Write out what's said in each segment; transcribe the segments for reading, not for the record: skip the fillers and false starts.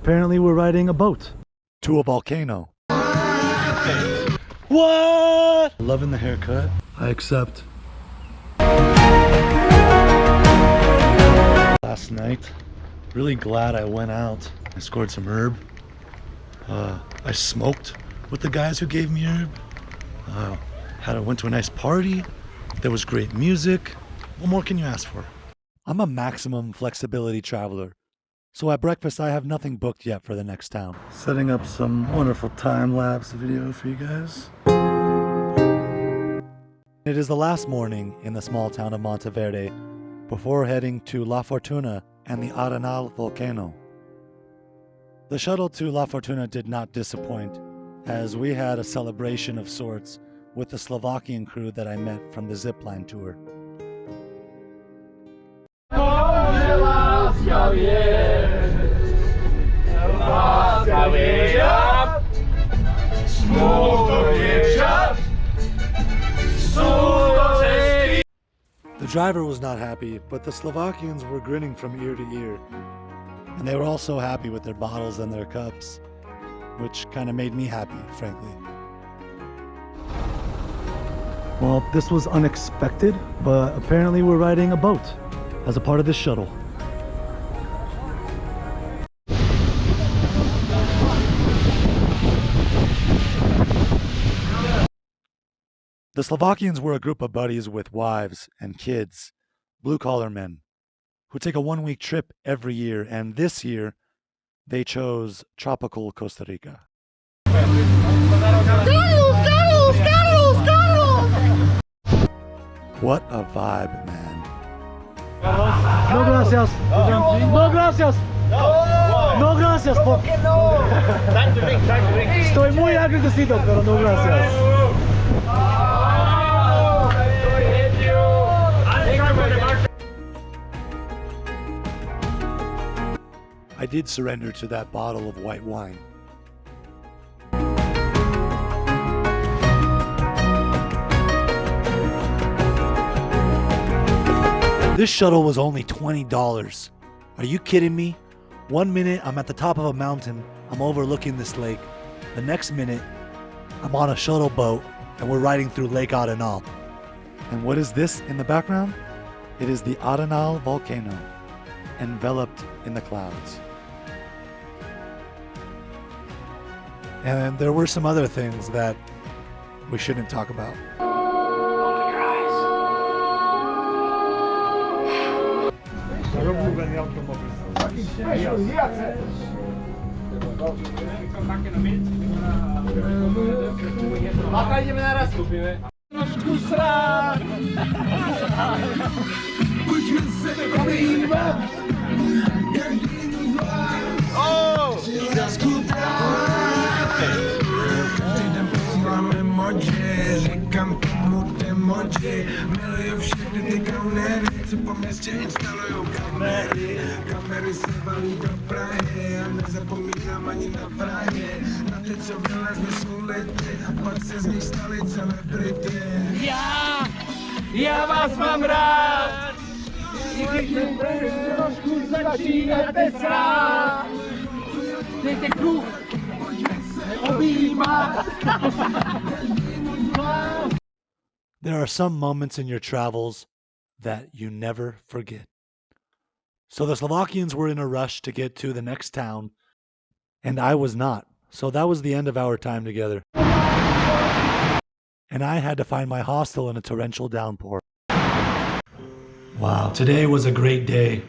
apparently we're riding a boat to a volcano. What? Loving the haircut. I accept. Last night, really glad I went out. I scored some herb. I smoked with the guys who gave me herb. Went to a nice party. There was great music. What more can you ask for? I'm a maximum flexibility traveler. So at breakfast, I have nothing booked yet for the next town. Setting up some wonderful time-lapse video for you guys. It is the last morning in the small town of Monteverde before heading to La Fortuna and the Arenal volcano. The shuttle to La Fortuna did not disappoint, as we had a celebration of sorts with the Slovakian crew that I met from the zipline tour. The driver was not happy, but the Slovakians were grinning from ear to ear. And they were also happy with their bottles and their cups, which kind of made me happy, frankly. Well, this was unexpected, but apparently we're riding a boat as a part of this shuttle. The Slovakians were a group of buddies with wives and kids, blue-collar men, who take a one-week trip every year, and this year they chose tropical Costa Rica. What a vibe, man. No gracias. No gracias. No gracias. Estoy muy agradecido, pero no gracias. I did surrender to that bottle of white wine. This shuttle was only $20. Are you kidding me? 1 minute I'm at the top of a mountain, I'm overlooking this lake. The next minute I'm on a shuttle boat and we're riding through Lake Arenal. And what is this in the background? It is the Arenal volcano, enveloped in the clouds. And there were some other things that we shouldn't talk about. Open your Říkám tomu emoji, miluju všechny ty kaunery, co po městě instalujou kamery. Kamery se valí do Prahy a nezapomínám ani na Prahy. Na ty, co vylezli z ulity a pak se z nich stali celebrity. Já vás mám rád, i když trošku začínáte srát. Dejte kruh, objímat. There are some moments in your travels that you never forget. So the Slovakians were in a rush to get to the next town, and I was not. So that was the end of our time together. And I had to find my hostel in a torrential downpour. Wow, today was a great day.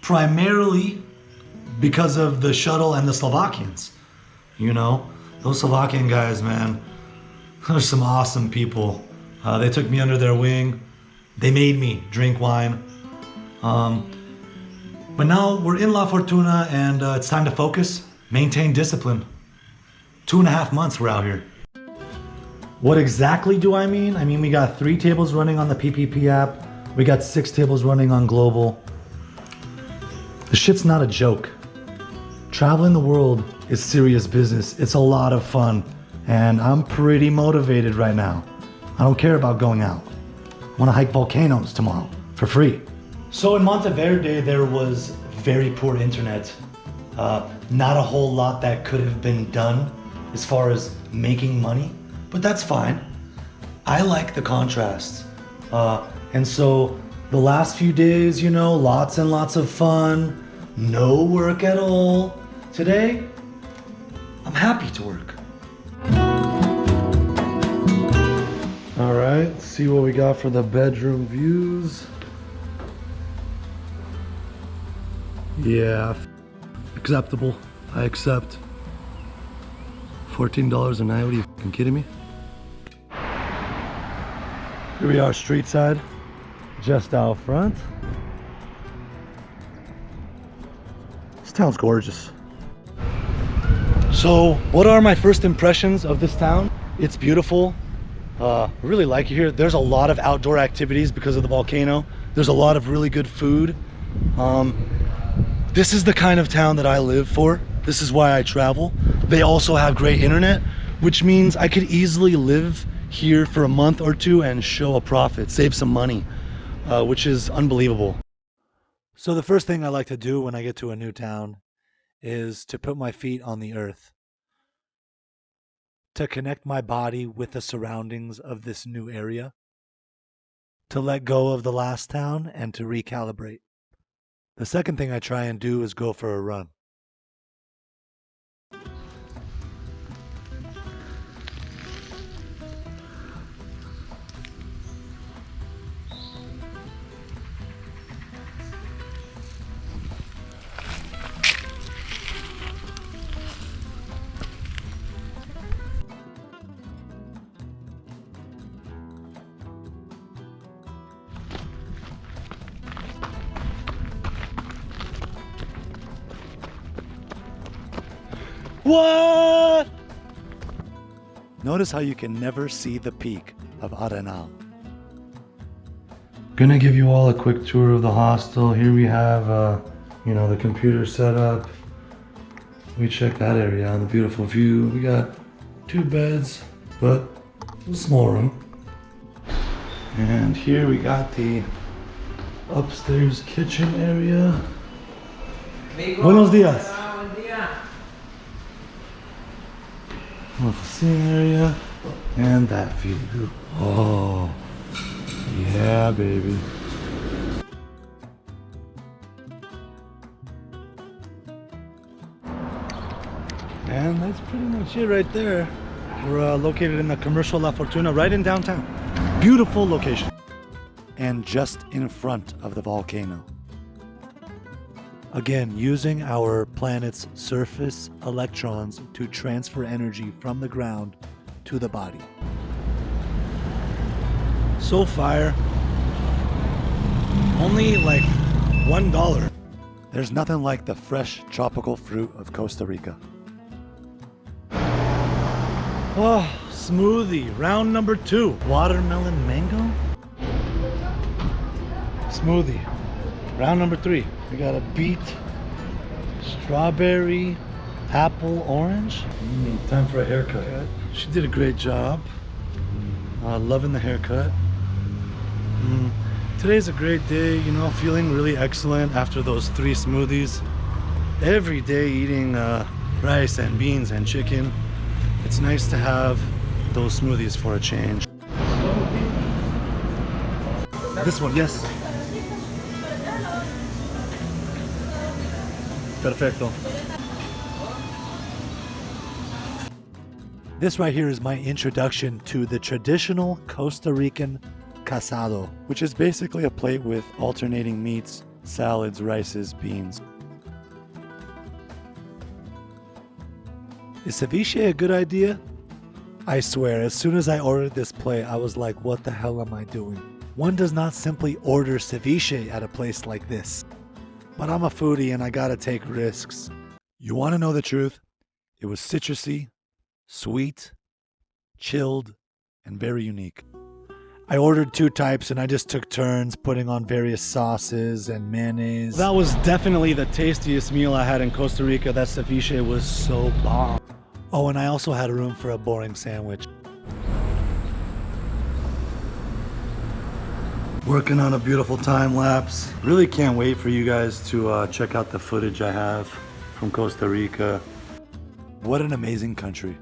Primarily because of the shuttle and the Slovakians. You know, those Slovakian guys, man. They're some awesome people. They took me under their wing. They made me drink wine. But now we're in La Fortuna and it's time to focus, maintain discipline. 2.5 months we're out here. What exactly do I mean? I mean, we got 3 tables running on the PPP app. We got 6 tables running on Global. The shit's not a joke. Traveling the world is serious business. It's a lot of fun. And I'm pretty motivated right now. I don't care about going out. I want to hike volcanoes tomorrow for free. So in Monteverde, there was very poor internet. Not a whole lot that could have been done as far as making money, but that's fine. I like the contrast. And so the last few days, you know, lots and lots of fun, no work at all. Today, I'm happy to work. All right, let's see what we got for the bedroom views. Yeah, acceptable. I accept. $14 a night, what are you fucking kidding me? Here we are, street side, just out front. This town's gorgeous. So, what are my first impressions of this town? It's beautiful. I really like it here. There's a lot of outdoor activities because of the volcano. There's a lot of really good food. This is the kind of town that I live for. This is why I travel. They also have great internet, which means I could easily live here for a month or two and show a profit, save some money, which is unbelievable. So the first thing I like to do when I get to a new town is to put my feet on the earth, to connect my body with the surroundings of this new area, to let go of the last town and to recalibrate. The second thing I try and do is go for a run. What? Notice how you can never see the peak of Arenal. Gonna give you all a quick tour of the hostel. Here we have, you know, the computer setup. We check that area out, the beautiful view. We got 2 beds, but a small room. And here we got the upstairs kitchen area. Buenos dias. Sitting area and that view. Oh, yeah, baby. And that's pretty much it right there. We're located in the commercial La Fortuna, right in downtown. Beautiful location. And just in front of the volcano. Again, using our planet's surface electrons to transfer energy from the ground to the body. So fire. Only like $1. There's nothing like the fresh tropical fruit of Costa Rica. Oh, smoothie, round number 2. Watermelon mango? Smoothie, round number 3. We got a beet, strawberry, apple, orange. Time for a haircut. She did a great job. Loving the haircut. Today's a great day, you know, feeling really excellent after those 3 smoothies. Every day eating rice and beans and chicken. It's nice to have those smoothies for a change. This one, yes. Perfecto. This right here is my introduction to the traditional Costa Rican casado, which is basically a plate with alternating meats, salads, rices, beans. Is ceviche a good idea? I swear, as soon as I ordered this plate, I was like, what the hell am I doing? One does not simply order ceviche at a place like this. But I'm a foodie and I gotta take risks. You wanna know the truth? It was citrusy, sweet, chilled, and very unique. I ordered 2 types and I just took turns putting on various sauces and mayonnaise. That was definitely the tastiest meal I had in Costa Rica. That ceviche was so bomb. Oh, and I also had room for a boring sandwich. Working on a beautiful time lapse. Really can't wait for you guys to check out the footage I have from Costa Rica. What an amazing country.